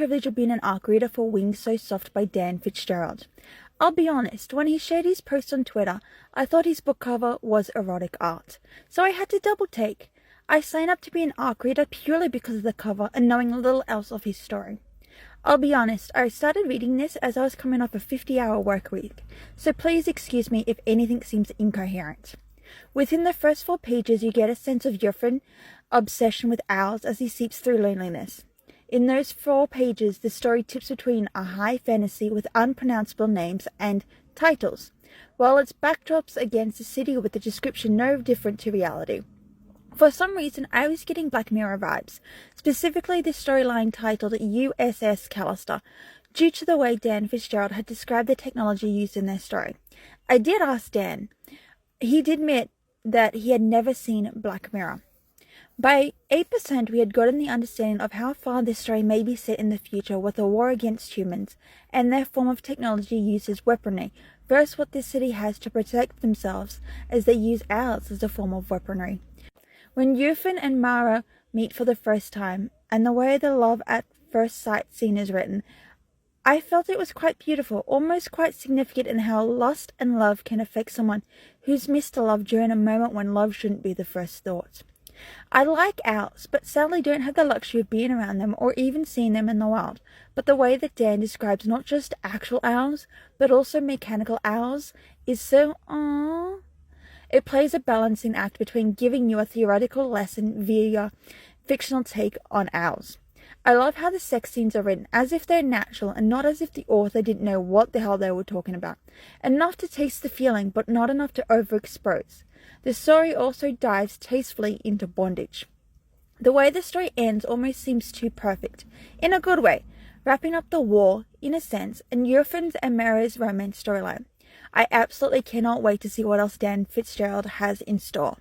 privilege of being an ARC reader for Wings So Soft by Dan Fitzgerald. I'll be honest, when he shared his post on Twitter, I thought his book cover was erotic art, so I had to double take. I signed up to be an ARC reader purely because of the cover and knowing little else of his story. I'll be honest, I started reading this as I was coming off a 50-hour work week, so please excuse me if anything seems incoherent. Within the first 4 pages, you get a sense of Yurfin's obsession with owls as he seeps through loneliness. In those 4 pages, the story tips between a high fantasy with unpronounceable names and titles, while its backdrops against a city with a description no different to reality. For some reason, I was getting Black Mirror vibes, specifically the storyline titled USS Callister, due to the way Dan Fitzgerald had described the technology used in their story. I did ask Dan. He did admit that he had never seen Black Mirror. By 8%, we had gotten the understanding of how far this story may be set in the future with a war against humans, and their form of technology used as weaponry, versus what this city has to protect themselves as they use owls as a form of weaponry. When Yurfin and Mara meet for the first time, and the way the love at first sight scene is written, I felt it was quite beautiful, almost quite significant in how lust and love can affect someone who's missed a love during a moment when love shouldn't be the first thought. I like owls, but sadly don't have the luxury of being around them or even seeing them in the wild. But the way that Dan describes not just actual owls, but also mechanical owls is so aww. It plays a balancing act between giving you a theoretical lesson via fictional take on owls. I love how the sex scenes are written as if they're natural and not as if the author didn't know what the hell they were talking about. Enough to taste the feeling, but not enough to overexpose. The story also dives tastefully into bondage. The way the story ends almost seems too perfect, in a good way, wrapping up the war, in a sense, and Yurfin's and Mara's romance storyline. I absolutely cannot wait to see what else Dan Fitzgerald has in store.